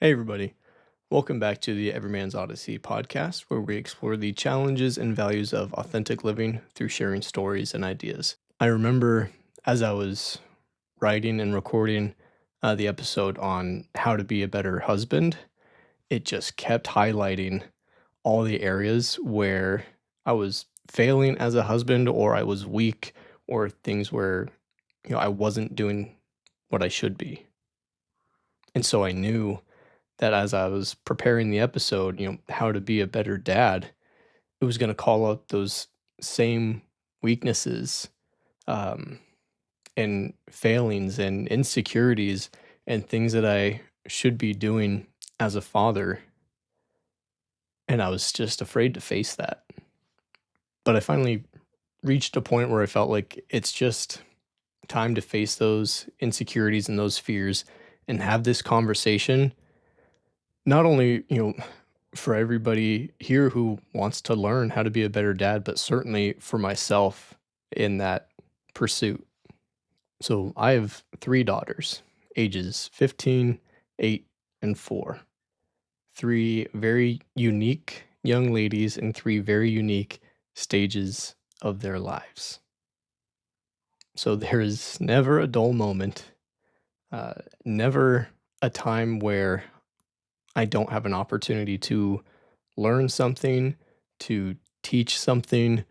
Hey, everybody. Welcome back to the Everyman's Odyssey podcast, where we explore the challenges and values of authentic living through sharing stories and ideas. I remember as I was writing and recording the episode on how to be a better husband, it just kept highlighting all the areas where I was failing as a husband, or I was weak, or things where, I wasn't doing what I should be. And so I knew that as I was preparing the episode, how to be a better dad, it was going to call out those same weaknesses, um, and failings and insecurities and things that I should be doing as a father. And I was just afraid to face that. But I finally reached a point where I felt like it's just time to face those insecurities and those fears and have this conversation. Not only, for everybody here who wants to learn how to be a better dad, but certainly for myself in that pursuit. So I have three daughters, ages 15, 8, and 4. Three very unique young ladies in three very unique stages of their lives. So there is never a dull moment, never a time where I don't have an opportunity to learn something, to teach something,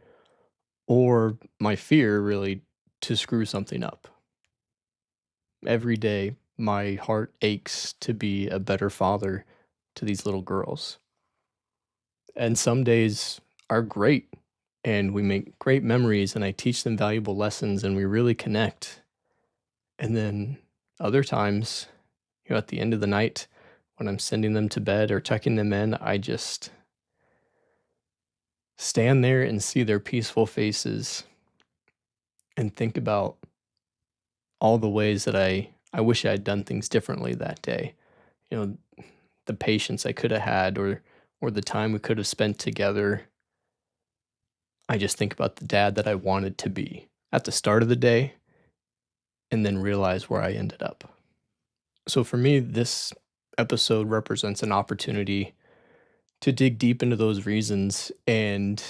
or my fear really to screw something up. Every day, my heart aches to be a better father to these little girls. And some days are great, and we make great memories, and I teach them valuable lessons, and we really connect. And then other times, at the end of the night, when I'm sending them to bed or tucking them in, I just stand there and see their peaceful faces and think about all the ways that I wish I had done things differently that day. You know, the patience I could have had, or the time we could have spent together. I just think about the dad that I wanted to be at the start of the day and then realize where I ended up. So for me, this episode represents an opportunity to dig deep into those reasons and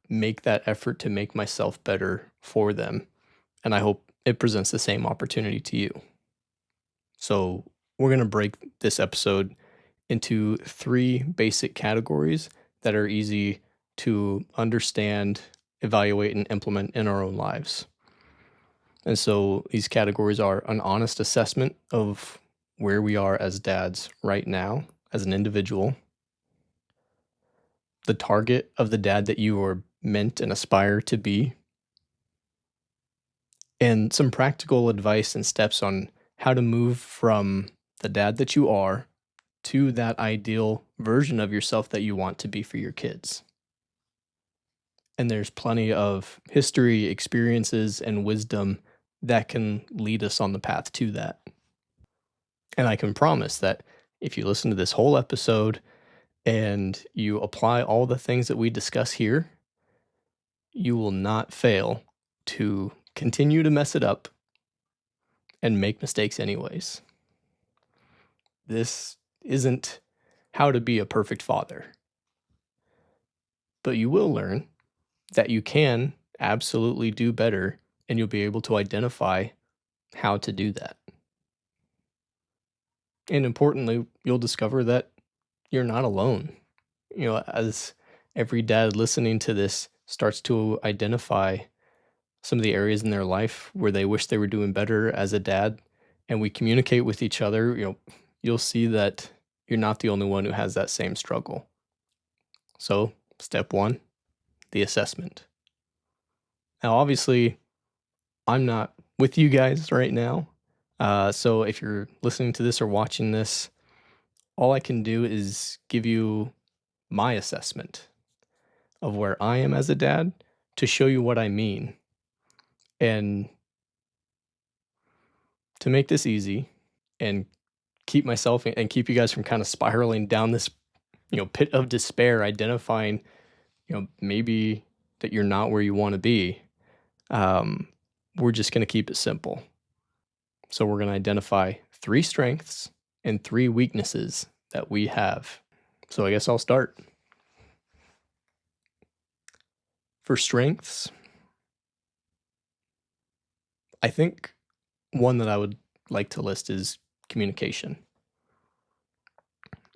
make that effort to make myself better for them. And I hope it presents the same opportunity to you. So we're going to break this episode into three basic categories that are easy to understand, evaluate, and implement in our own lives. And so these categories are an honest assessment of where we are as dads right now, as an individual, the target of the dad that you are meant and aspire to be, and some practical advice and steps on how to move from the dad that you are to that ideal version of yourself that you want to be for your kids. And there's plenty of history, experiences, and wisdom that can lead us on the path to that. And I can promise that if you listen to this whole episode and you apply all the things that we discuss here, you will not fail to continue to mess it up and make mistakes anyways. This isn't how to be a perfect father, but you will learn that you can absolutely do better, and you'll be able to identify how to do that. And importantly, you'll discover that you're not alone. As every dad listening to this starts to identify some of the areas in their life where they wish they were doing better as a dad, and we communicate with each other, you'll see that you're not the only one who has that same struggle. So, step one, the assessment. Now, obviously, I'm not with you guys right now. So if you're listening to this or watching this, all I can do is give you my assessment of where I am as a dad to show you what I mean. And to make this easy and keep myself and keep you guys from kind of spiraling down this, pit of despair, identifying, maybe that you're not where you want to be. We're just going to keep it simple. So we're going to identify 3 strengths and 3 weaknesses that we have. So I guess I'll start. For strengths, I think one that I would like to list is communication.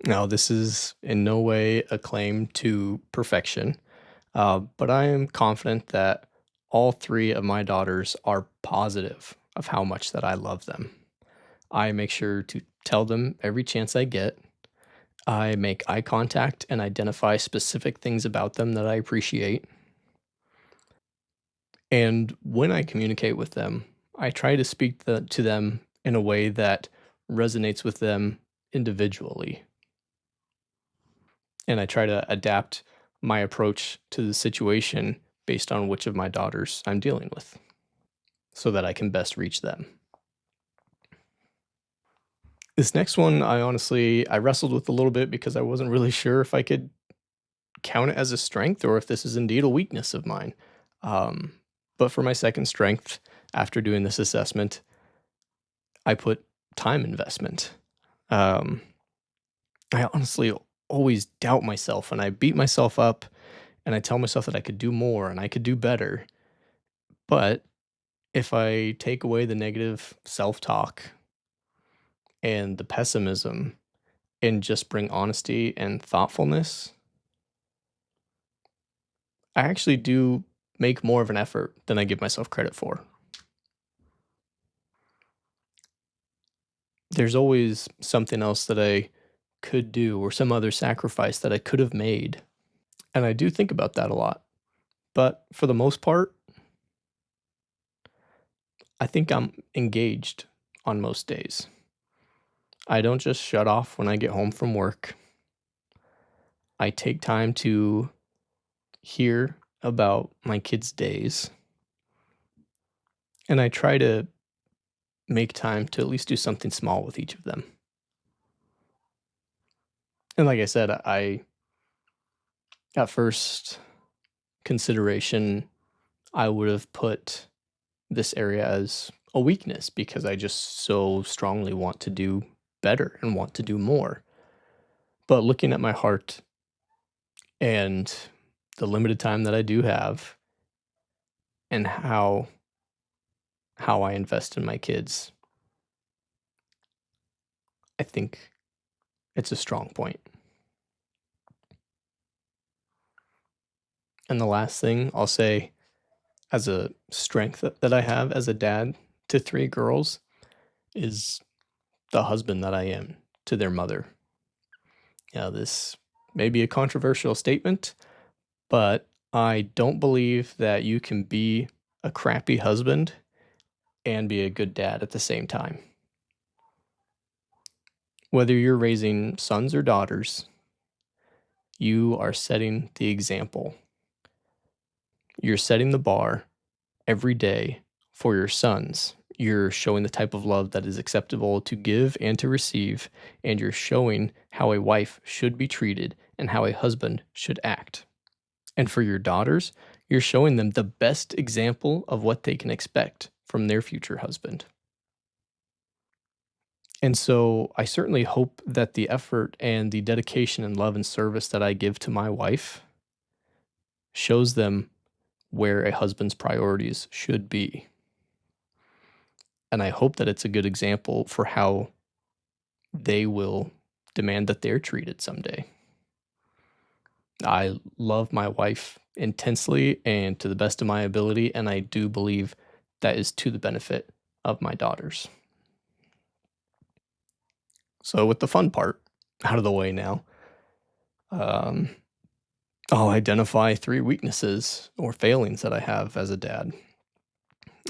Now, this is in no way a claim to perfection, but I am confident that all 3 of my daughters are positive of how much that I love them. I make sure to tell them every chance I get. I make eye contact and identify specific things about them that I appreciate. And when I communicate with them, I try to speak to them in a way that resonates with them individually. And I try to adapt my approach to the situation based on which of my daughters I'm dealing with so that I can best reach them. This next one, I wrestled with a little bit because I wasn't really sure if I could count it as a strength or if this is indeed a weakness of mine. Um, but for my second strength, after doing this assessment, I put time investment. Um, I honestly always doubt myself and I beat myself up and I tell myself that I could do more and I could do better. But if I take away the negative self talk and the pessimism and just bring honesty and thoughtfulness, I actually do make more of an effort than I give myself credit for. There's always something else that I could do or some other sacrifice that I could have made. And I do think about that a lot. But for the most part, I think I'm engaged on most days. I don't just shut off when I get home from work. I take time to hear about my kids' days. And I try to make time to at least do something small with each of them. And like I said, I at first consideration, I would have put this area as a weakness because I just so strongly want to do better and want to do more. But looking at my heart and the limited time that I do have and how I invest in my kids, I think it's a strong point. And the last thing I'll say as a strength that I have as a dad to 3 girls is the husband that I am to their mother. Now, this may be a controversial statement, but I don't believe that you can be a crappy husband and be a good dad at the same time. Whether you're raising sons or daughters, you are setting the example. You're setting the bar every day for your sons. You're showing the type of love that is acceptable to give and to receive, and you're showing how a wife should be treated and how a husband should act. And for your daughters, you're showing them the best example of what they can expect from their future husband. And so I certainly hope that the effort and the dedication and love and service that I give to my wife shows them where a husband's priorities should be. And I hope that it's a good example for how they will demand that they're treated someday. I love my wife intensely and to the best of my ability, and I do believe that is to the benefit of my daughters. So, with the fun part out of the way now, um, I'll identify 3 weaknesses or failings that I have as a dad.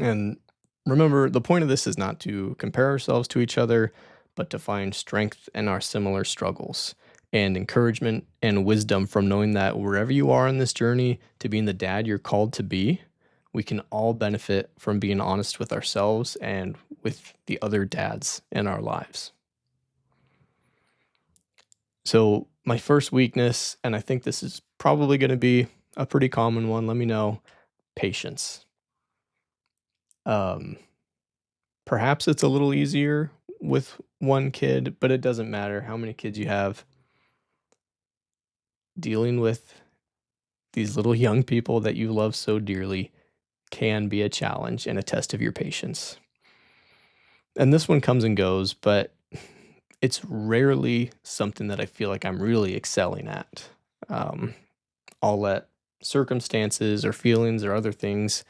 And remember, the point of this is not to compare ourselves to each other, but to find strength in our similar struggles and encouragement and wisdom from knowing that wherever you are in this journey to being the dad you're called to be, we can all benefit from being honest with ourselves and with the other dads in our lives. So, my first weakness, and I think this is probably going to be a pretty common one, let me know, patience. Um, Perhaps it's a little easier with one kid, but it doesn't matter how many kids you have. Dealing with these little young people that you love so dearly can be a challenge and a test of your patience. And this one comes and goes, but it's rarely something that I feel like I'm really excelling at. Um, I'll let circumstances or feelings or other things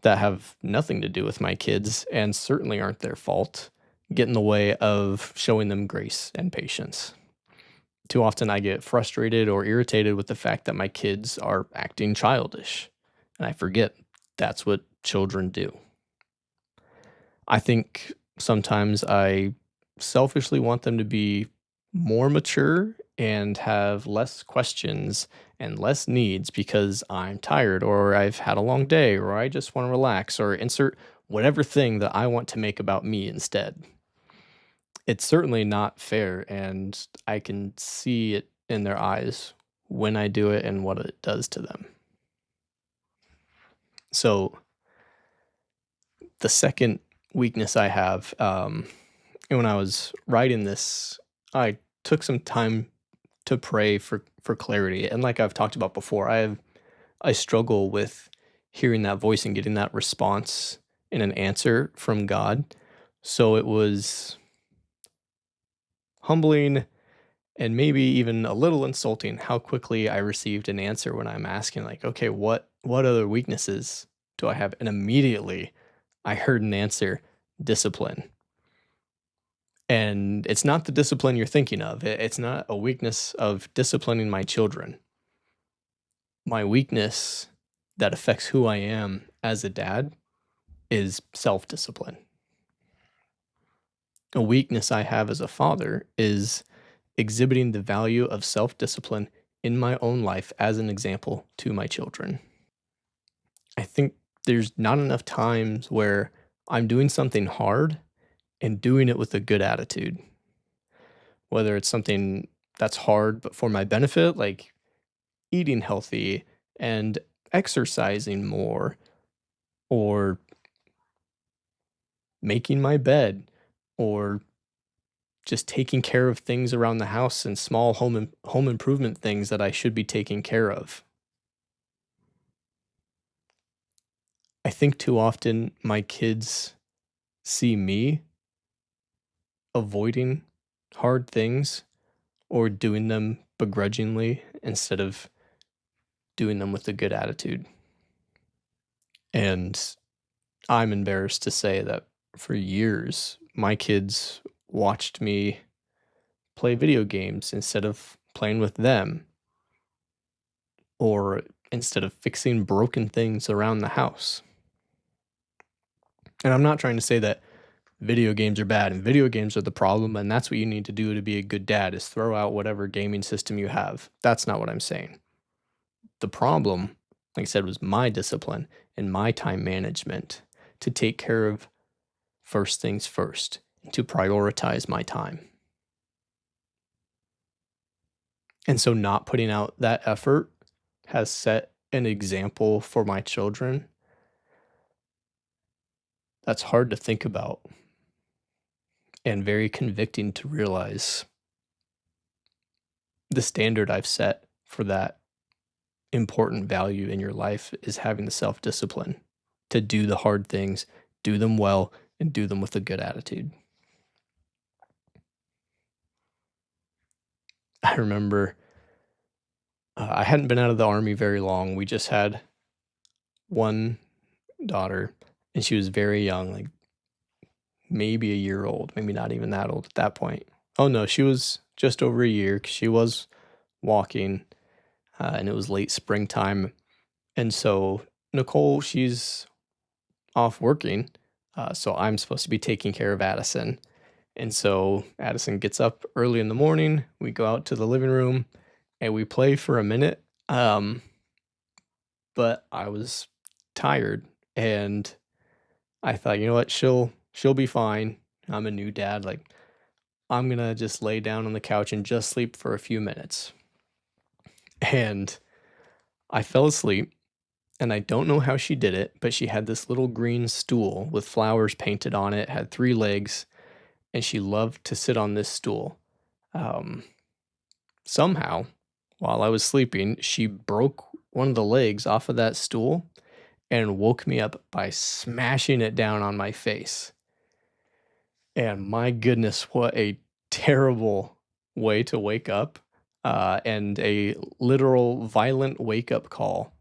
that have nothing to do with my kids and certainly aren't their fault get in the way of showing them grace and patience. Too often I get frustrated or irritated with the fact that my kids are acting childish, and I forget that's what children do. I think sometimes I selfishly want them to be more mature and have less questions and less needs because I'm tired or I've had a long day or I just want to relax or insert whatever thing that I want to make about me instead. It's certainly not fair, and I can see it in their eyes when I do it and what it does to them. So, the second weakness I have, and when I was writing this, I took some time to pray for clarity. And like I've talked about before, I struggle with hearing that voice and getting that response and an answer from God. So it was humbling and maybe even a little insulting how quickly I received an answer when I'm asking like, okay, what other weaknesses do I have? And immediately I heard an answer, discipline. And it's not the discipline you're thinking of. It's not a weakness of disciplining my children. My weakness that affects who I am as a dad is self discipline. A weakness I have as a father is exhibiting the value of self discipline in my own life as an example to my children. I think there's not enough times where I'm doing something hard and doing it with a good attitude, whether it's something that's hard but for my benefit, like eating healthy and exercising more, or making my bed, or just taking care of things around the house and small home improvement things that I should be taking care of. I think too often my kids see me avoiding hard things or doing them begrudgingly instead of doing them with a good attitude. And I'm embarrassed to say that for years, my kids watched me play video games instead of playing with them, or instead of fixing broken things around the house. And I'm not trying to say that video games are bad and video games are the problem and that's what you need to do to be a good dad is throw out whatever gaming system you have. That's not what I'm saying. The problem, like I said, was my discipline and my time management to take care of first things first, and to prioritize my time. And so not putting out that effort has set an example for my children that's hard to think about and very convicting to realize the standard I've set for that important value in your life is having the self discipline to do the hard things, do them well, and do them with a good attitude. I remember I hadn't been out of the army very long. We just had one daughter, and she was very young, like maybe a year old, maybe not even that old at that point. Oh no, she was just over a year 'cause she was walking, and it was late springtime. And so Nicole, she's off working, so I'm supposed to be taking care of Addison. And so Addison gets up early in the morning. We go out to the living room and we play for a minute. But I was tired and I thought, you know what, she'll be fine. I'm a new dad. Like I'm gonna just lay down on the couch and just sleep for a few minutes. And I fell asleep and I don't know how she did it, but she had this little green stool with flowers painted on it, had three legs, and she loved to sit on this stool. Um, Somehow, while I was sleeping, she broke one of the legs off of that stool and woke me up by smashing it down on my face. And my goodness, what a terrible way to wake up, and a literal violent wake up call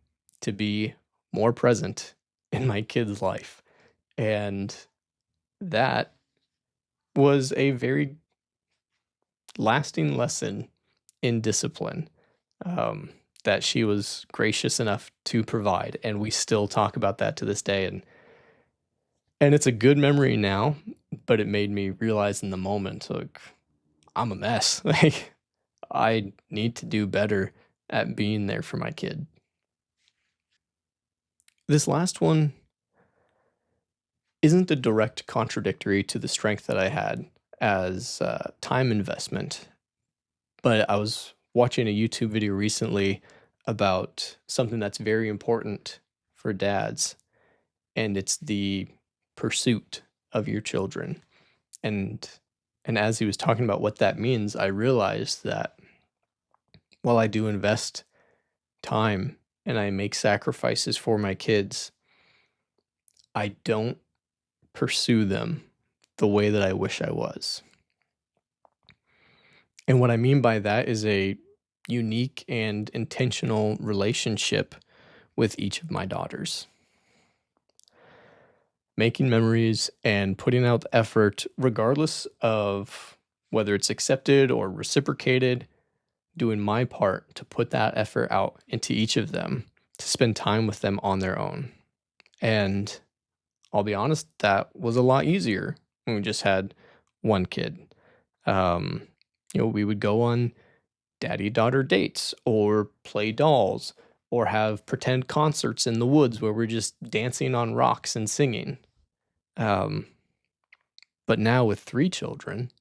to be more present in my kid's life. And that was a very lasting lesson in discipline, um, that she was gracious enough to provide. And we still talk about that to this day. And it's a good memory now, but it made me realize in the moment, like, I'm a mess. Like, I need to do better at being there for my kid. This last one isn't a direct contradictory to the strength that I had as time investment, but I was watching a YouTube video recently about something that's very important for dads, and it's the pursuit of your children. And and as he was talking about what that means, I realized that while I do invest time and I make sacrifices for my kids, I don't pursue them the way that I wish I was. And what I mean by that is a unique and intentional relationship with each of my daughters. Making memories and putting out the effort, regardless of whether it's accepted or reciprocated, doing my part to put that effort out into each of them, to spend time with them on their own. And I'll be honest, that was a lot easier when we just had one kid. Um, we would go on daddy-daughter dates or play dolls or have pretend concerts in the woods where we're just dancing on rocks and singing. Um, but now with 3 children,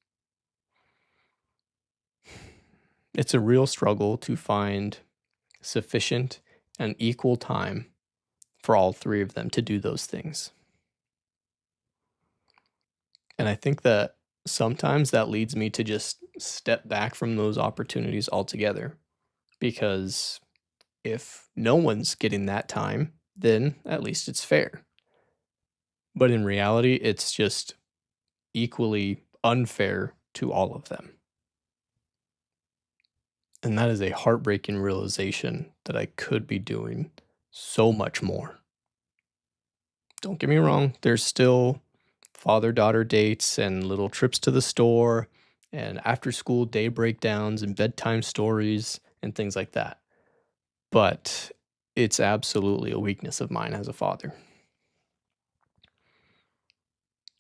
it's a real struggle to find sufficient and equal time for all 3 of them to do those things. And I think that sometimes that leads me to just step back from those opportunities altogether, because if no one's getting that time, then at least it's fair. But in reality, it's just equally unfair to all of them. And that is a heartbreaking realization that I could be doing so much more. Don't get me wrong, there's still father daughter dates and little trips to the store and after school day breakdowns and bedtime stories and things like that. But it's absolutely a weakness of mine as a father.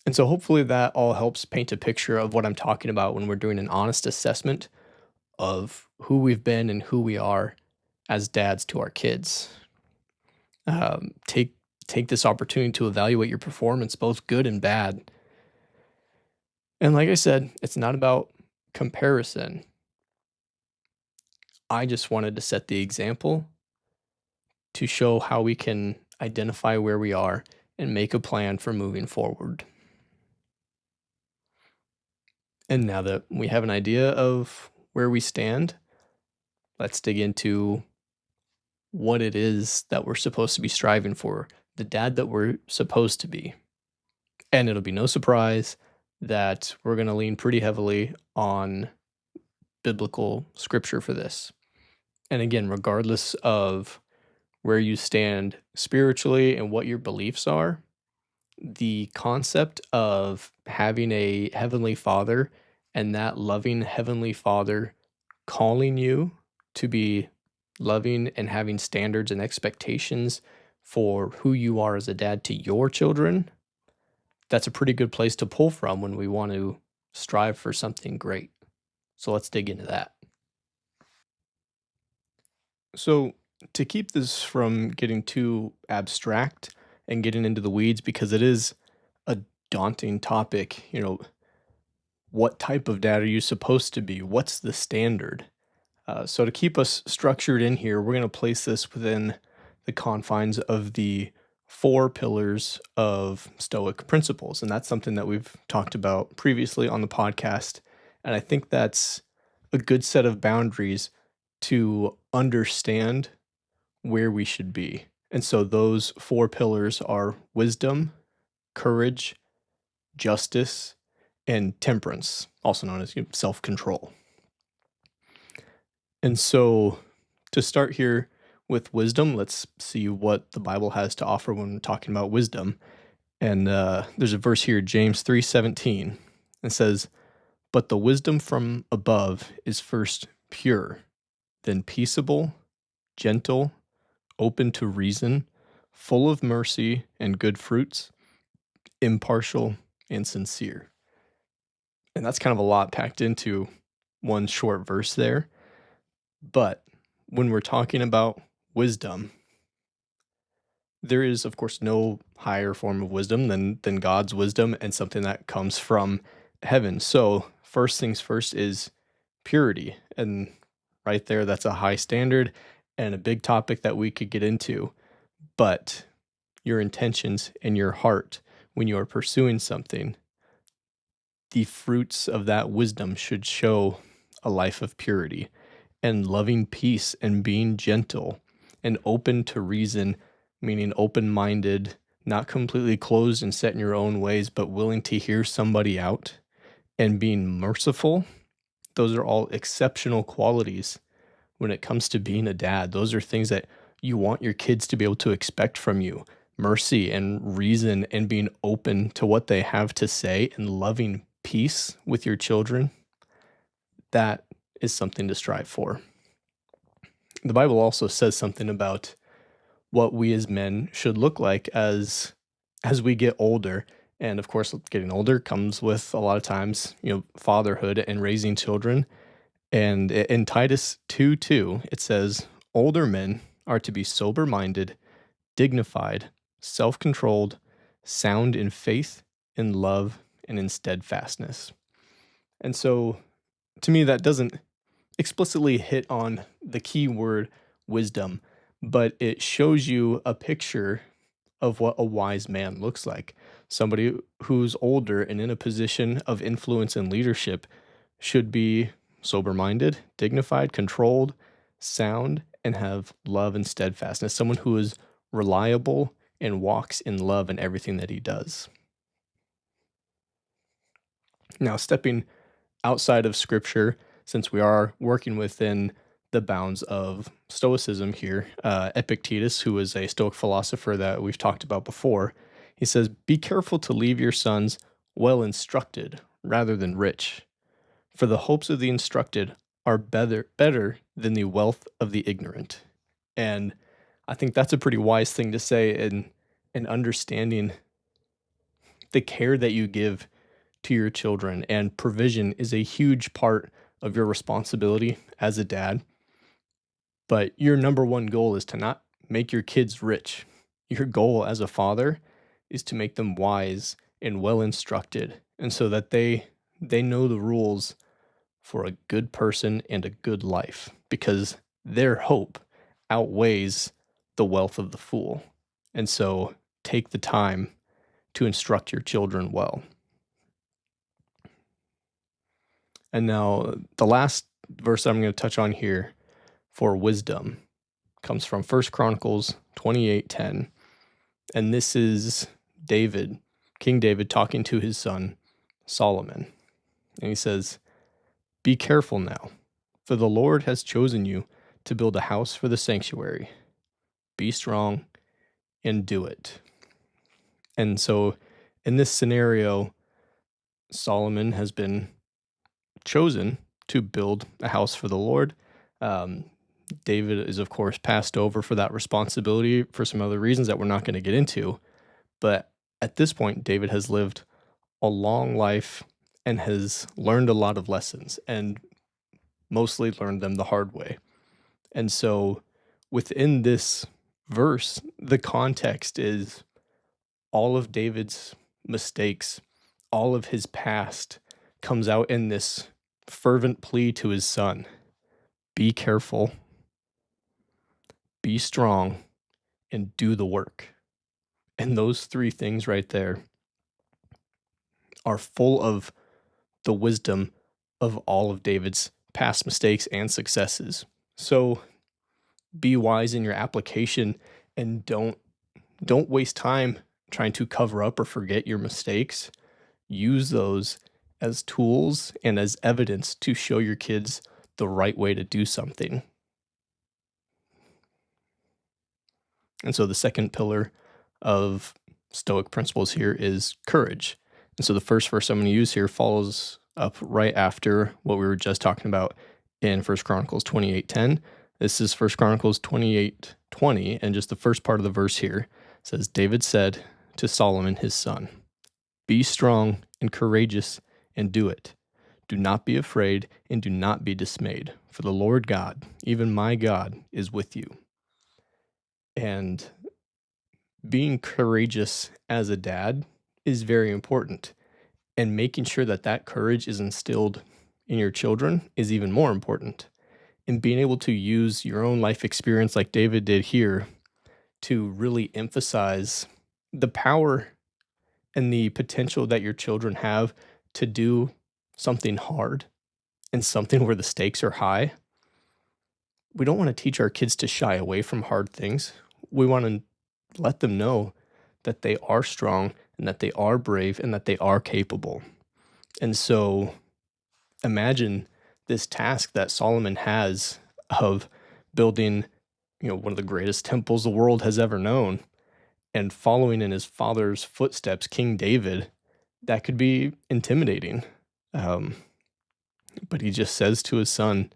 And so hopefully that all helps paint a picture of what I'm talking about when we're doing an honest assessment of who we've been and who we are as dads to our kids. Take this opportunity to evaluate your performance, both good and bad. And like I said, it's not about comparison. I just wanted to set the example to show how we can identify where we are and make a plan for moving forward. And now that we have an idea of where we stand, let's dig into what it is that we're supposed to be striving for, the dad that we're supposed to be. And it'll be no surprise that we're going to lean pretty heavily on biblical scripture for this. And again, regardless of where you stand spiritually and what your beliefs are, the concept of having a heavenly father and that loving heavenly father calling you to be loving and having standards and expectations for who you are as a dad to your children, that's a pretty good place to pull from when we want to strive for something great. So let's dig into that. So, to keep this from getting too abstract and getting into the weeds, because it is a daunting topic, what type of dad are you supposed to be? What's the standard? So, to keep us structured in here, we're going to place this within the confines of the four pillars of Stoic principles. And that's something that we've talked about previously on the podcast. And I think that's a good set of boundaries to understand where we should be. And so those four pillars are wisdom, courage, justice, and temperance, also known as self control. And so to start here with wisdom, let's see what the Bible has to offer when we're talking about wisdom. And there's a verse here, James 3:17. It says, "But the wisdom from above is first pure, then peaceable, gentle, open to reason, full of mercy and good fruits, impartial and sincere." And that's kind of a lot packed into one short verse there. But when we're talking about wisdom, there is, of course, no higher form of wisdom than God's wisdom and something that comes from heaven. So, first things first is purity. And right there, that's a high standard and a big topic that we could get into. But your intentions and your heart when you are pursuing something, the fruits of that wisdom should show a life of purity and loving peace and being gentle and open to reason, meaning open minded, not completely closed and set in your own ways, but willing to hear somebody out and being merciful. Those are all exceptional qualities when it comes to being a dad. Those are things that you want your kids to be able to expect from you. Mercy and reason and being open to what they have to say and loving peace with your children. That is something to strive for. The Bible also says something about what we as men should look like as we get older. And of course, getting older comes with a lot of times, fatherhood and raising children. And in Titus 2:2, it says, "Older men are to be sober-minded, dignified, self-controlled, sound in faith, in love, and in steadfastness." And so to me, that doesn't explicitly hit on the key word wisdom, but it shows you a picture of what a wise man looks like. Somebody who's older and in a position of influence and leadership should be sober minded, dignified, controlled, sound, and have love and steadfastness. Someone who is reliable and walks in love in everything that he does. Now, stepping outside of scripture, since we are working within the bounds of Stoicism here, Epictetus, who is a Stoic philosopher that we've talked about before, he says, "Be careful to leave your sons well instructed rather than rich, for the hopes of the instructed are better than the wealth of the ignorant." And I think that's a pretty wise thing to say in understanding the care that you give to your children, and provision is a huge part of your responsibility as a dad. But your number one goal is to not make your kids rich. Your goal as a father is to make them wise and well instructed, and so that they know the rules for a good person and a good life, because their hope outweighs the wealth of the fool. And so take the time to instruct your children well. And now the last verse I'm going to touch on here for wisdom comes from 1 Chronicles 28:10. And this is David, King David, talking to his son Solomon. And he says, "Be careful now, for the Lord has chosen you to build a house for the sanctuary. Be strong and do it." And so in this scenario, Solomon has been chosen to build a house for the Lord. Um, David is, of course, passed over for that responsibility for some other reasons that we're not going to get into. But at this point, David has lived a long life and has learned a lot of lessons, and mostly learned them the hard way. And so within this verse, the context is all of David's mistakes, all of his past comes out in this fervent plea to his son: be careful, be strong, and do the work. And those three things right there are full of the wisdom of all of David's past mistakes and successes. So be wise in your application and don't waste time trying to cover up or forget your mistakes. Use those as tools and as evidence to show your kids the right way to do something. And so the second pillar of Stoic principles here is courage. And so the first verse I'm going to use here follows up right after what we were just talking about in First Chronicles 28:10. This is First Chronicles 28:20, and just the first part of the verse here says, David said to Solomon his son, "Be strong and courageous and do it. Do not be afraid and do not be dismayed, for the Lord God, even my God, is with you." And being courageous as a dad is very important. And making sure that that courage is instilled in your children is even more important. And being able to use your own life experience, like David did here, to really emphasize the power and the potential that your children have to do something hard and something where the stakes are high. We don't want to teach our kids to shy away from hard things. We want to let them know that they are strong and that they are brave and that they are capable. And so imagine this task that Solomon has of building, one of the greatest temples the world has ever known and following in his father's footsteps, King David. That could be intimidating. Um, but he just says to his son,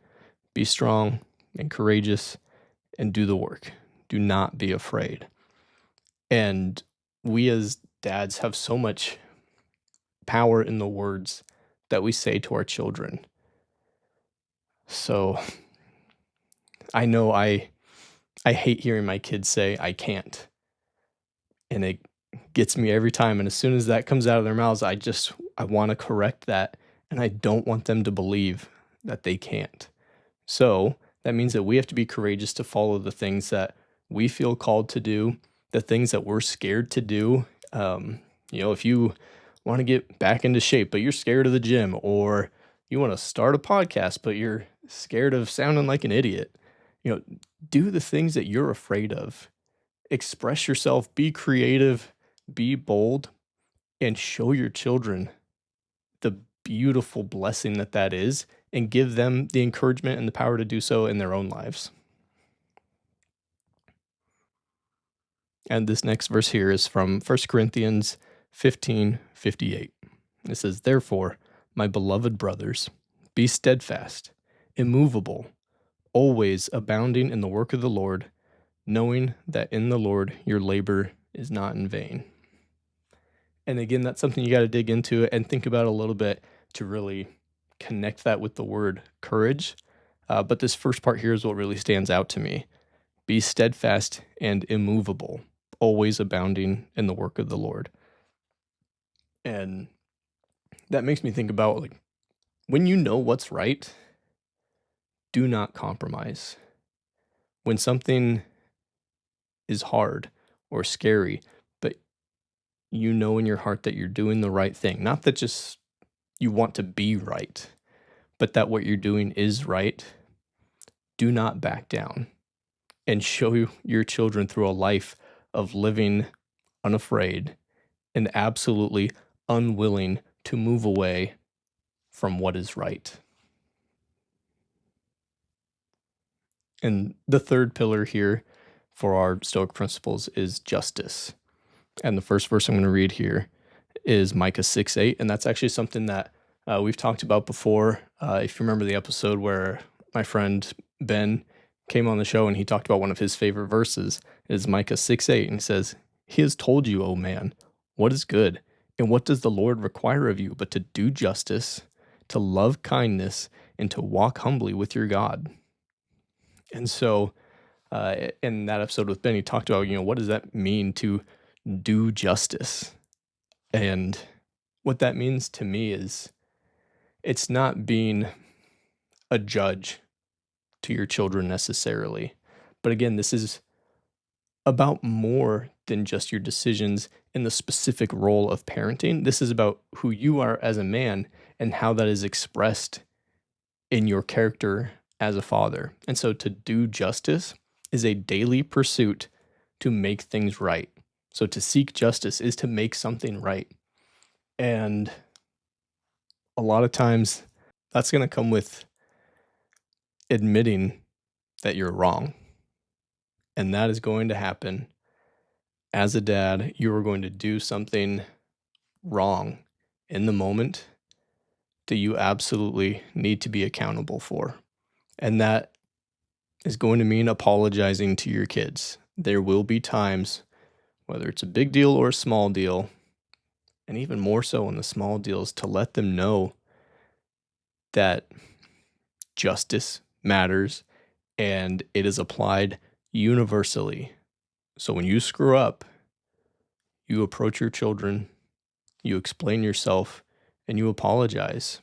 be strong and courageous and do the work. Do not be afraid. And we as dads have so much power in the words that we say to our children. So I know I hate hearing my kids say I can't. And it gets me every time. And as soon as that comes out of their mouths, I want to correct that. And I don't want them to believe that they can't. So that means that we have to be courageous to follow the things that we feel called to do, the things that we're scared to do. If you want to get back into shape, but you're scared of the gym, or you want to start a podcast, but you're scared of sounding like an idiot, do the things that you're afraid of. Express yourself, be creative, be bold, and show your children the beautiful blessing that is, and give them the encouragement and the power to do so in their own lives. And this next verse here is from 1 Corinthians 15:58. It says, "Therefore, my beloved brothers, be steadfast, immovable, always abounding in the work of the Lord, knowing that in the Lord your labor is not in vain." And again, that's something you got to dig into and think about a little bit to really connect that with the word courage. But this first part here is what really stands out to me. Be steadfast and immovable, always abounding in the work of the Lord. And that makes me think about, like, when you know what's right, do not compromise. When something is hard or scary, but you know in your heart that you're doing the right thing, not that just you want to be right, but that what you're doing is right, do not back down and show your children through a life of living unafraid and absolutely unwilling to move away from what is right. And the third pillar here for our Stoic principles is justice. And the first verse I'm going to read here is Micah 6:8, and that's actually something that we've talked about before. If you remember the episode where my friend Ben came on the show and he talked about one of his favorite verses, is Micah 6:8, and he says, "He has told you, O man, what is good, and what does the Lord require of you but to do justice, to love kindness, and to walk humbly with your God." And so in that episode with Ben, he talked about, what does that mean to do justice? And what that means to me is it's not being a judge to your children necessarily. But again, this is about more than just your decisions in the specific role of parenting. This is about who you are as a man and how that is expressed in your character as a father. And so to do justice is a daily pursuit to make things right. So to seek justice is to make something right. And a lot of times that's going to come with admitting that you're wrong. And that is going to happen as a dad. You are going to do something wrong in the moment that you absolutely need to be accountable for. And that is going to mean apologizing to your kids. There will be times, whether it's a big deal or a small deal, and even more so in the small deals, to let them know that justice matters and it is applied universally. So when you screw up, you approach your children, you explain yourself, and you apologize.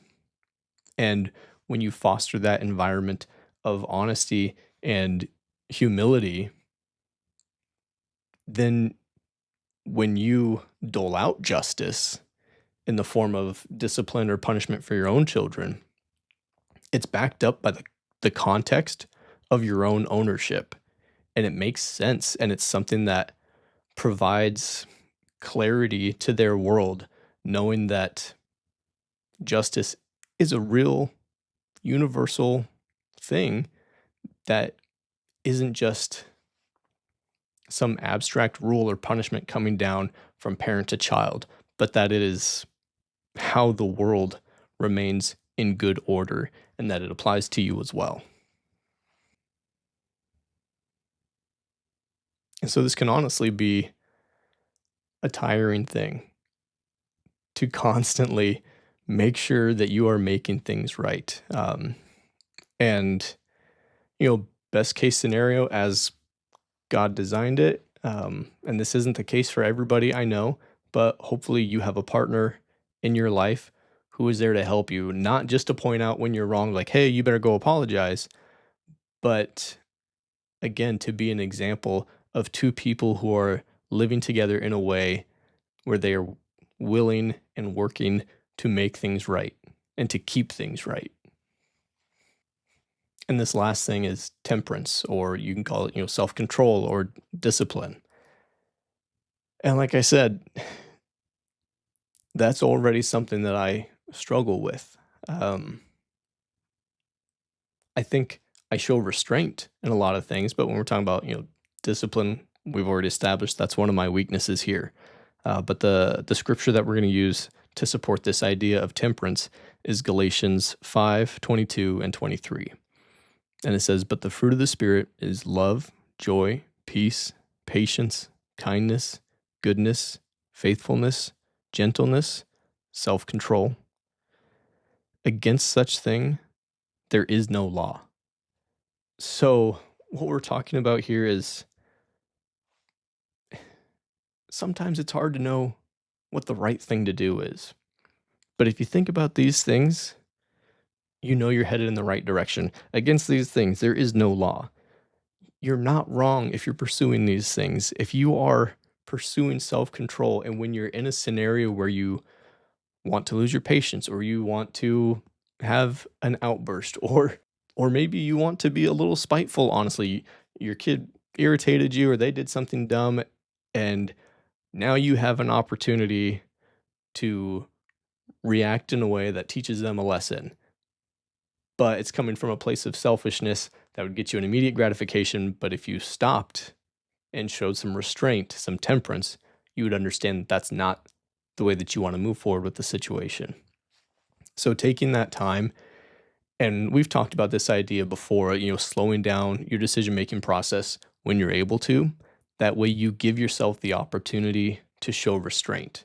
And when you foster that environment of honesty and humility, then when you dole out justice in the form of discipline or punishment for your own children, it's backed up by the context of your own ownership. And it makes sense. And it's something that provides clarity to their world, knowing that justice is a real universal thing that isn't just some abstract rule or punishment coming down from parent to child, but that it is how the world remains in good order and that it applies to you as well. And so this can honestly be a tiring thing to constantly make sure that you are making things right. And, best case scenario as God designed it. And this isn't the case for everybody, I know, but hopefully you have a partner in your life who is there to help you, not just to point out when you're wrong, like, hey, you better go apologize, but again, to be an example of two people who are living together in a way where they are willing and working to make things right and to keep things right. And this last thing is temperance, or you can call it, self-control or discipline. And like I said, that's already something that I struggle with. Um, I think I show restraint in a lot of things, but when we're talking about, discipline, we've already established that's one of my weaknesses here. But the scripture that we're going to use to support this idea of temperance is Galatians 5:22 and 23. And it says, "But the fruit of the Spirit is love, joy, peace, patience, kindness, goodness, faithfulness, gentleness, self-control. Against such thing, there is no law." So what we're talking about here is sometimes it's hard to know what the right thing to do is. But if you think about these things, you know you're headed in the right direction. Against these things, there is no law. You're not wrong if you're pursuing these things. If you are pursuing self-control, and when you're in a scenario where you want to lose your patience, or you want to have an outburst, or maybe you want to be a little spiteful, honestly, your kid irritated you or they did something dumb, and now you have an opportunity to react in a way that teaches them a lesson, but it's coming from a place of selfishness that would get you an immediate gratification. But if you stopped and showed some restraint, some temperance, you would understand that that's not the way that you want to move forward with the situation. So taking that time, and we've talked about this idea before, slowing down your decision-making process when you're able to. That way you give yourself the opportunity to show restraint.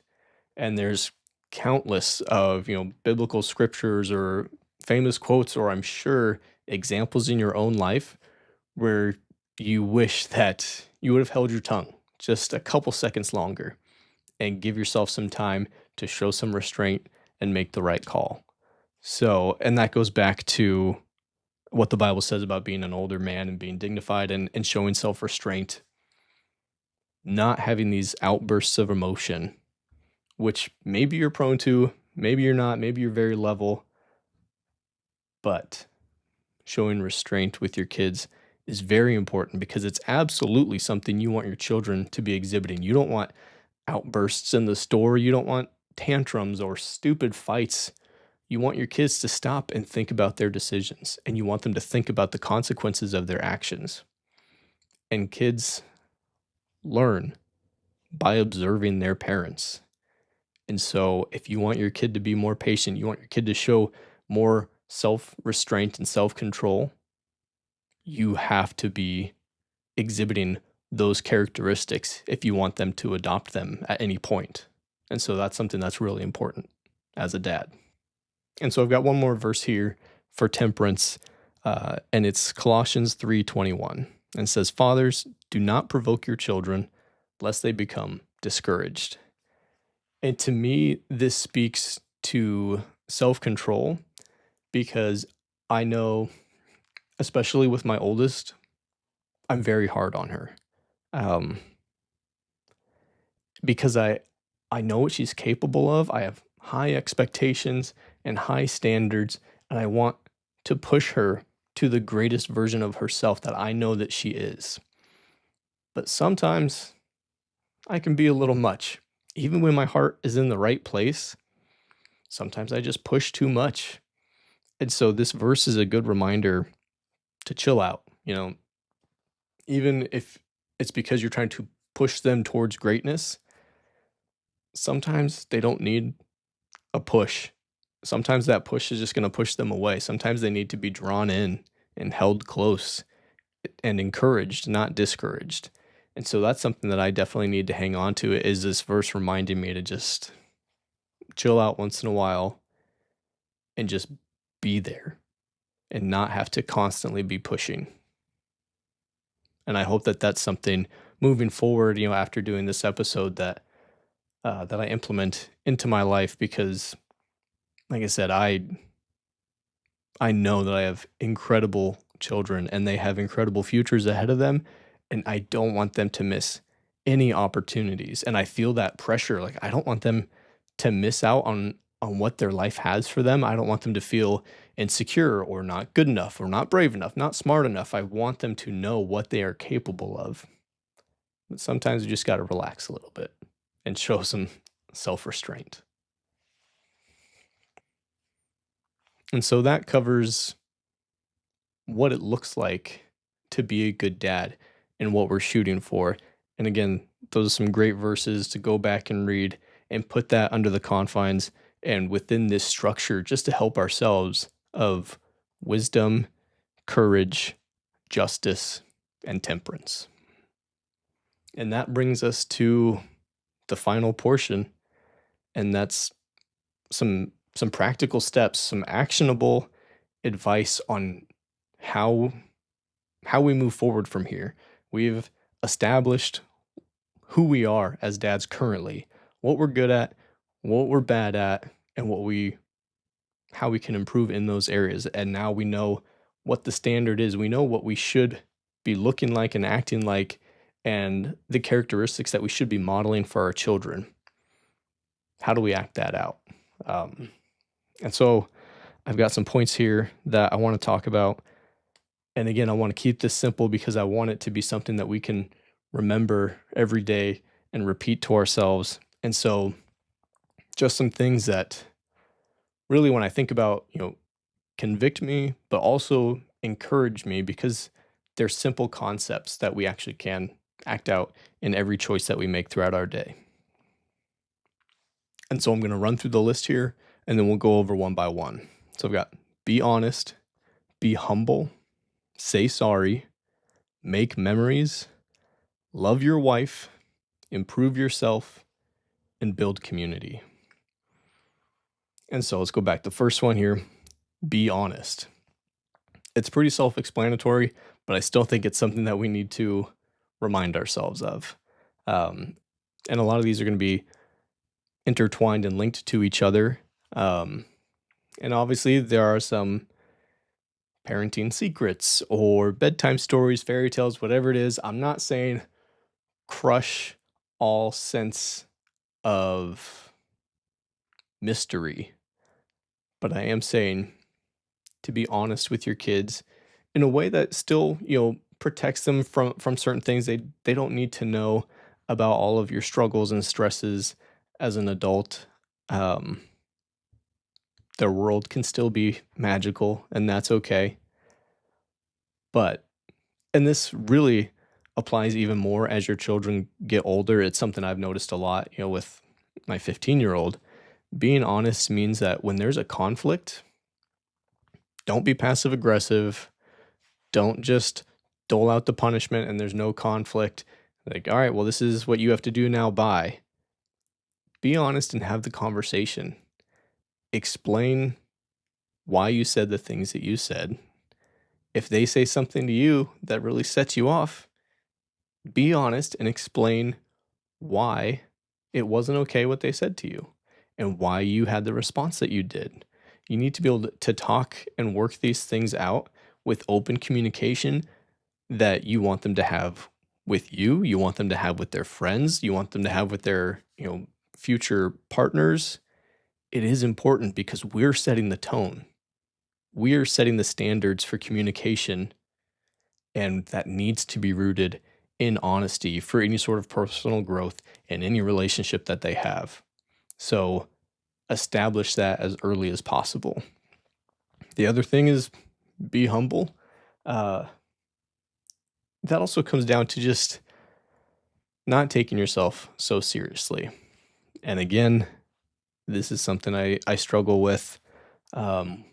And there's countless of, biblical scriptures or famous quotes, or I'm sure examples in your own life where you wish that you would have held your tongue just a couple seconds longer and give yourself some time to show some restraint and make the right call. So, and that goes back to what the Bible says about being an older man and being dignified and showing self-restraint, not having these outbursts of emotion, which maybe you're prone to, maybe you're not, maybe you're very level, but showing restraint with your kids is very important because it's absolutely something you want your children to be exhibiting. You don't want outbursts in the store. You don't want tantrums or stupid fights. You want your kids to stop and think about their decisions, and you want them to think about the consequences of their actions. And kids learn by observing their parents. And so if you want your kid to be more patient, you want your kid to show more self-restraint and self-control, you have to be exhibiting those characteristics if you want them to adopt them at any point. And so that's something that's really important as a dad. And so I've got one more verse here for temperance, and it's Colossians 3:21, and it says, "Fathers, do not provoke your children, lest they become discouraged." And to me, this speaks to self-control because I know, especially with my oldest, I'm very hard on her. Um, because I know what she's capable of. I have high expectations and high standards, and I want to push her to the greatest version of herself that I know that she is. But sometimes I can be a little much. Even when my heart is in the right place, sometimes I just push too much. And so this verse is a good reminder to chill out, even if it's because you're trying to push them towards greatness. Sometimes they don't need a push. Sometimes that push is just going to push them away. Sometimes they need to be drawn in and held close and encouraged, not discouraged. And so that's something that I definitely need to hang on to, is this verse reminding me to just chill out once in a while and just be there and not have to constantly be pushing. And I hope that that's something moving forward, after doing this episode, that I implement into my life, because like I said, I know that I have incredible children and they have incredible futures ahead of them, and I don't want them to miss any opportunities. And I feel that pressure. Like, I don't want them to miss out on what their life has for them. I don't want them to feel insecure or not good enough or not brave enough, not smart enough. I want them to know what they are capable of. But sometimes you just got to relax a little bit and show some self-restraint. And so that covers what it looks like to be a good dad and what we're shooting for. And again, those are some great verses to go back and read and put that under the confines and within this structure, just to help ourselves, of wisdom, courage, justice, and temperance. And that brings us to the final portion, and that's some practical steps, some actionable advice on how we move forward from here. We've established who we are as dads currently, what we're good at, what we're bad at, and how we can improve in those areas. And now we know what the standard is. We know what we should be looking like and acting like, and the characteristics that we should be modeling for our children. How do we act that out? And so I've got some points here that I want to talk about. And again, I want to keep this simple because I want it to be something that we can remember every day and repeat to ourselves. And so just some things that really, when I think about, convict me, but also encourage me, because they're simple concepts that we actually can act out in every choice that we make throughout our day. And so I'm going to run through the list here, and then we'll go over one by one. So I've got: be honest, be humble, say sorry, make memories, love your wife, improve yourself, and build community. And so let's go back. The first one here: be honest. It's pretty self-explanatory, but I still think it's something that we need to remind ourselves of. And a lot of these are going to be intertwined and linked to each other. And obviously there are some parenting secrets or bedtime stories, fairy tales, whatever it is. I'm not saying crush all sense of mystery, but I am saying to be honest with your kids in a way that still, protects them from certain things. They don't need to know about all of your struggles and stresses as an adult. Um, their world can still be magical, and that's okay. But and this really applies even more as your children get older. It's something I've noticed a lot, with my 15-year-old. Being honest means that when there's a conflict, don't be passive aggressive. Don't just dole out the punishment and there's no conflict. Like, all right, well, this is what you have to do now. Bye. Be honest and have the conversation. Explain why you said the things that you said. If they say something to you that really sets you off, be honest and explain why it wasn't okay what they said to you and why you had the response that you did. You need to be able to talk and work these things out with open communication that you want them to have with you want them to have with their friends, you want them to have with their, future partners. It is important because we're setting the tone. We are setting the standards for communication, and that needs to be rooted in honesty for any sort of personal growth in any relationship that they have. So establish that as early as possible. The other thing is be humble. Uh, that also comes down to just not taking yourself so seriously. And again, this is something I struggle with. Um,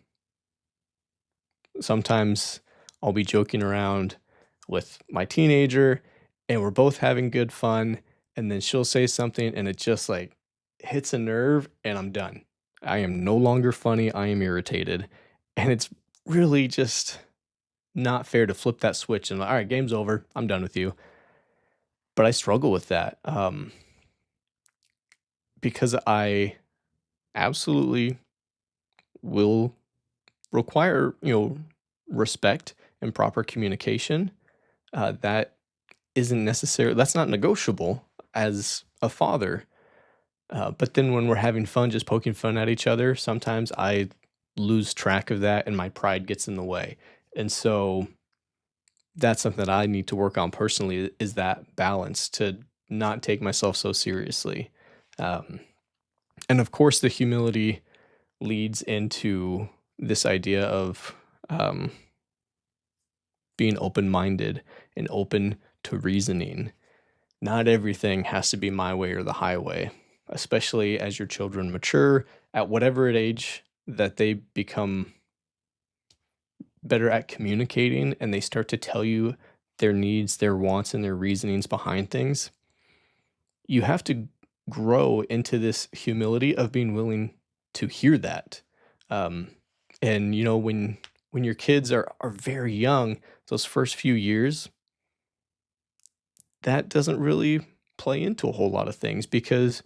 Sometimes I'll be joking around with my teenager and we're both having good fun. And then she'll say something and it just like hits a nerve and I'm done. I am no longer funny. I am irritated. And it's really just not fair to flip that switch and, all right, game's over. I'm done with you. But I struggle with that because I absolutely will require, respect and proper communication. That isn't necessary. That's not negotiable as a father. But then when we're having fun, just poking fun at each other, sometimes I lose track of that and my pride gets in the way. And so that's something that I need to work on personally is that balance to not take myself so seriously. Um, and of course, the humility leads into this idea of um, being open minded and open to reasoning. Not everything has to be my way or the highway, especially as your children mature at whatever age that they become better at communicating and they start to tell you their needs, their wants, and their reasonings behind things. You have to grow into this humility of being willing to hear that. Um, and when your kids are very young, those first few years, that doesn't really play into a whole lot of things because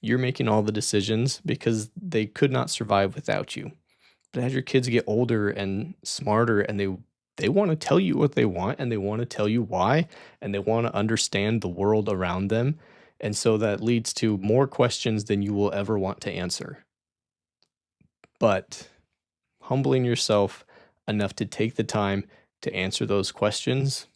you're making all the decisions because they could not survive without you. But as your kids get older and smarter and they want to tell you what they want and they want to tell you why and they want to understand the world around them. And so that leads to more questions than you will ever want to answer. But humbling yourself enough to take the time to answer those questions,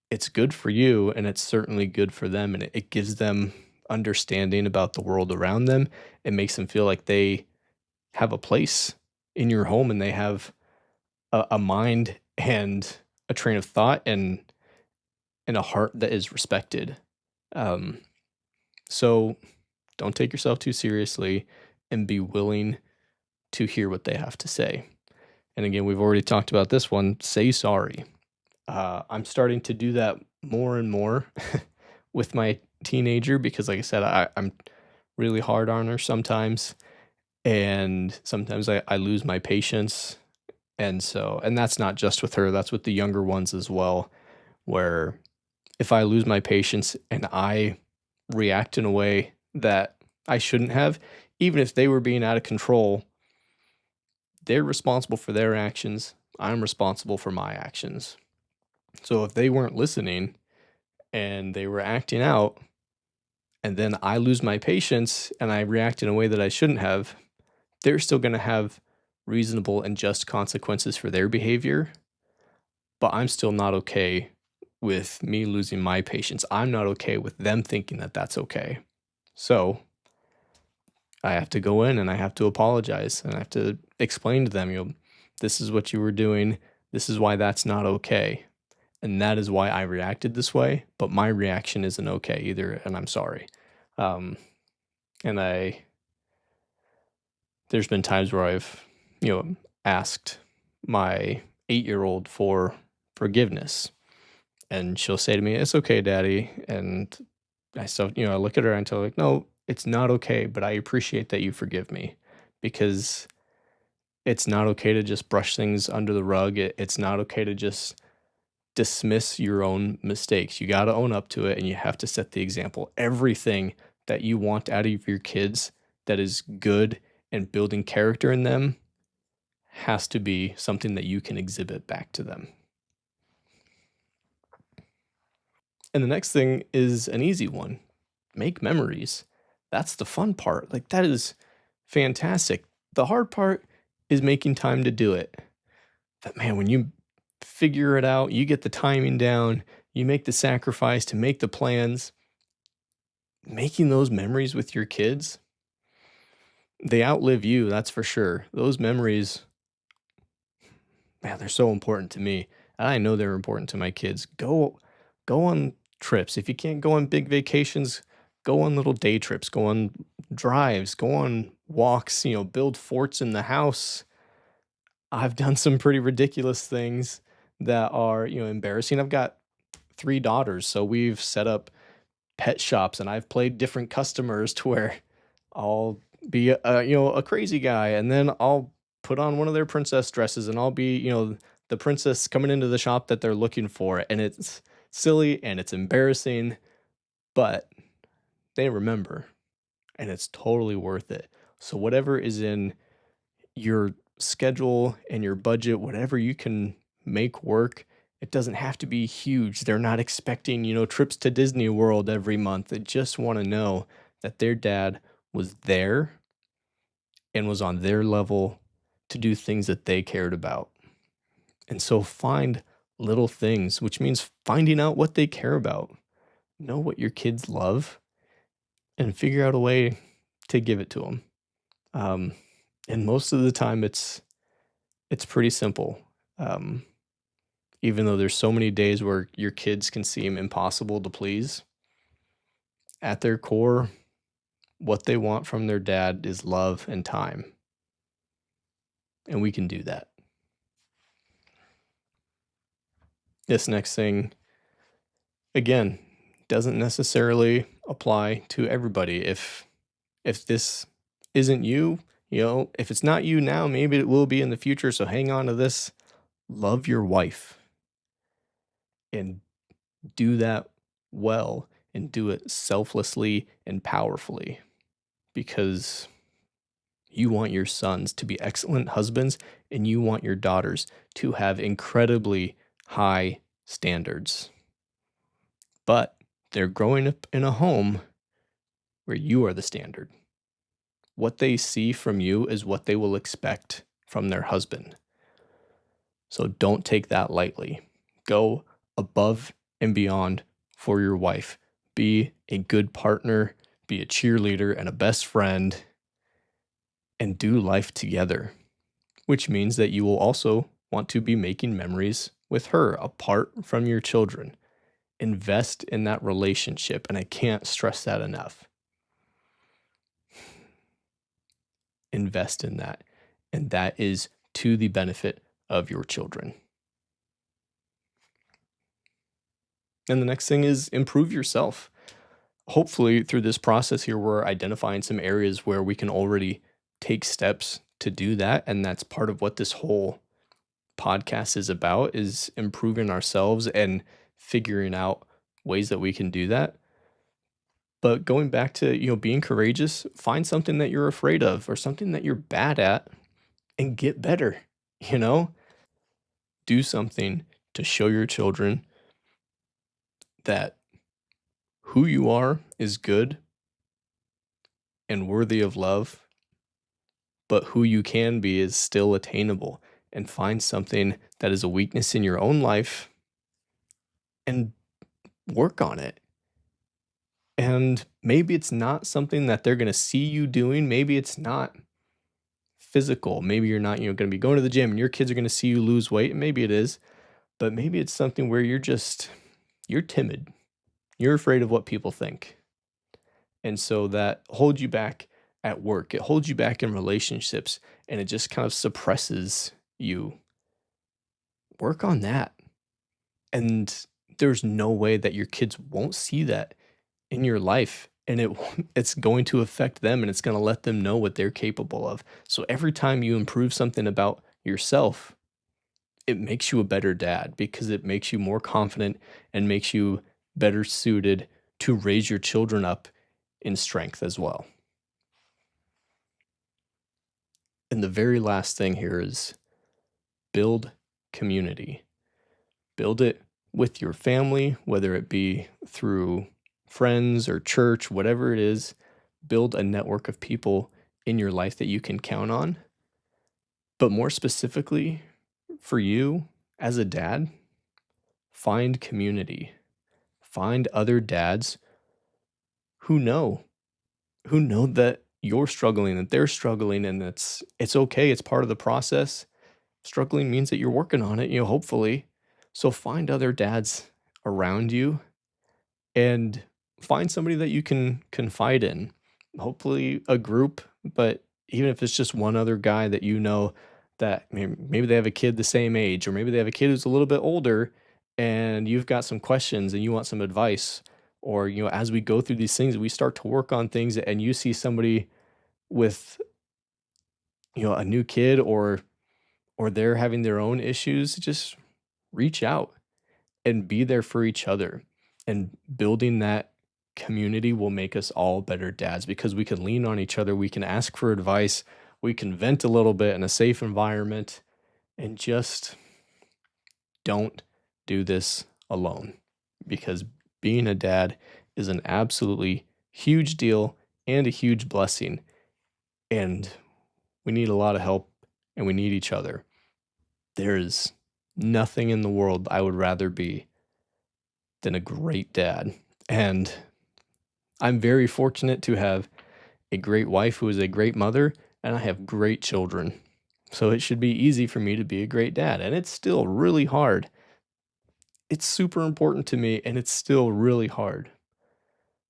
it's good for you and it's certainly good for them. And it gives them understanding about the world around them. It makes them feel like they have a place in your home and they have a mind and a train of thought and a heart that is respected. Um, so don't take yourself too seriously and be willing to hear what they have to say. And again, we've already talked about this one. Say sorry. I'm starting to do that more and more with my teenager because, like I said, I'm really hard on her sometimes. And sometimes I lose my patience. And that's not just with her, that's with the younger ones as well, where if I lose my patience and I react in a way that I shouldn't have, even if they were being out of control, they're responsible for their actions. I'm responsible for my actions. So if they weren't listening and they were acting out, and then I lose my patience and I react in a way that I shouldn't have, they're still going to have reasonable and just consequences for their behavior, but I'm still not okay with me losing my patience. I'm not okay with them thinking that that's okay. So I have to go in and I have to apologize and I have to explain to them, this is what you were doing. This is why that's not okay. And that is why I reacted this way, but my reaction isn't okay either. And I'm sorry. Um, and there's been times where I've, asked my 8-year-old for forgiveness, and she'll say to me, "It's okay, daddy." And I still, I look at her and tell her, like, "No, it's not okay, but I appreciate that you forgive me, because it's not okay to just brush things under the rug. It's not okay to just dismiss your own mistakes. You got to own up to it and you have to set the example. Everything that you want out of your kids that is good and building character in them has to be something that you can exhibit back to them." And the next thing is an easy one: make memories. That's the fun part. Like, that is fantastic. The hard part is making time to do it. But man, when you figure it out, you get the timing down, you make the sacrifice to make the plans, making those memories with your kids, they outlive you, that's for sure. Those memories, man, they're so important to me. And I know they're important to my kids. Go on trips. If you can't go on big vacations, go on little day trips, go on drives, go on walks, build forts in the house. I've done some pretty ridiculous things that are, embarrassing. I've got 3 daughters, so we've set up pet shops and I've played different customers to where I'll be a crazy guy, and then I'll put on one of their princess dresses and I'll be, the princess coming into the shop that they're looking for, and it's silly and it's embarrassing, but they remember, and it's totally worth it. So whatever is in your schedule and your budget, whatever you can make work. It doesn't have to be huge. They're not expecting, trips to Disney World every month. They just want to know that their dad was there and was on their level to do things that they cared about. And so find little things, which means finding out what they care about. Know what your kids love and figure out a way to give it to them. Um, and most of the time it's pretty simple. Um, Even though there's so many days where your kids can seem impossible to please, at their core, what they want from their dad is love and time. And we can do that. This next thing, again, doesn't necessarily apply to everybody. If this isn't you, if it's not you now, maybe it will be in the future. So hang on to this. Love your wife and do that well, and do it selflessly and powerfully, because you want your sons to be excellent husbands and you want your daughters to have incredibly high standards. But they're growing up in a home where you are the standard. What they see from you is what they will expect from their husband. So don't take that lightly. Go above and beyond for your wife. Be a good partner, be a cheerleader and a best friend, and do life together, which means that you will also want to be making memories with her apart from your children. Invest in that relationship, and I can't stress that enough. Invest in that, and that is to the benefit of your children. And the next thing is improve yourself. Hopefully, through this process here, we're identifying some areas where we can already take steps to do that. And that's part of what this whole podcast is about, is improving ourselves and figuring out ways that we can do that. But going back to, being courageous, find something that you're afraid of or something that you're bad at and get better, you know? Do something to show your children that who you are is good and worthy of love, but who you can be is still attainable. And find something that is a weakness in your own life and work on it. And maybe it's not something that they're going to see you doing. Maybe it's not physical. Maybe you're not, going to be going to the gym and your kids are going to see you lose weight. And maybe it is, but maybe it's something where you're timid. You're afraid of what people think. And so that holds you back at work. It holds you back in relationships and it just kind of suppresses you. Work on that. And there's no way that your kids won't see that in your life, and it's going to affect them and it's going to let them know what they're capable of. So every time you improve something about yourself, it makes you a better dad because it makes you more confident and makes you better suited to raise your children up in strength as well. And the very last thing here is build community. Build it with your family, whether it be through friends or church, whatever it is. Build a network of people in your life that you can count on. But more specifically, for you as a dad, find community. Find other dads who know that you're struggling, that they're struggling, and it's okay. It's part of the process. Struggling means that you're working on it, hopefully. So find other dads around you and find somebody that you can confide in. Hopefully a group, but even if it's just one other guy that that maybe they have a kid the same age, or maybe they have a kid who's a little bit older and you've got some questions and you want some advice, or as we go through these things, we start to work on things and you see somebody with a new kid or they're having their own issues, just reach out and be there for each other. And building that community will make us all better dads because we can lean on each other, we can ask for advice, we can vent a little bit in a safe environment, and just don't do this alone because being a dad is an absolutely huge deal and a huge blessing. And we need a lot of help and we need each other. There's nothing in the world I would rather be than a great dad. And I'm very fortunate to have a great wife who is a great mother, and I have great children. So it should be easy for me to be a great dad. And it's still really hard. It's super important to me, and it's still really hard.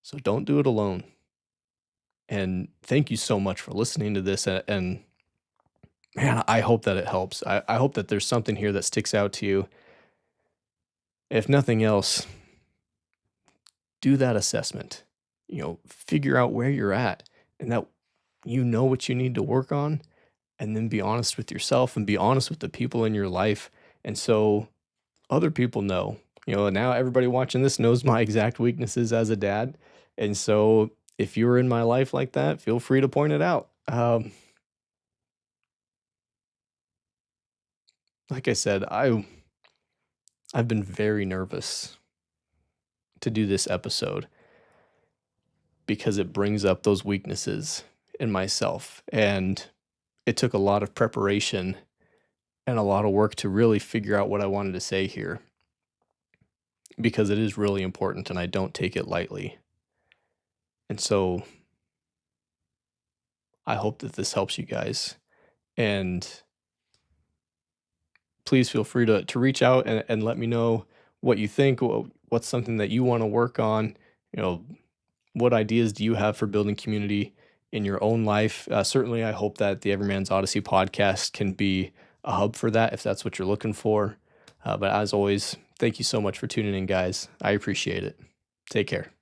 So don't do it alone. And thank you so much for listening to this. And man, I hope that it helps. I hope that there's something here that sticks out to you. If nothing else, do that assessment. Figure out where you're at and that what you need to work on, and then be honest with yourself and be honest with the people in your life. And so other people know, now everybody watching this knows my exact weaknesses as a dad. And so if you're in my life like that, feel free to point it out. Like I said, I've been very nervous to do this episode because it brings up those weaknesses in myself. And it took a lot of preparation and a lot of work to really figure out what I wanted to say here because it is really important and I don't take it lightly. And so I hope that this helps you guys. And please feel free to reach out and let me know what you think, what's something that you want to work on, what ideas do you have for building community in your own life? Certainly, I hope that the Everyman's Odyssey podcast can be a hub for that if that's what you're looking for. But as always, thank you so much for tuning in, guys. I appreciate it. Take care.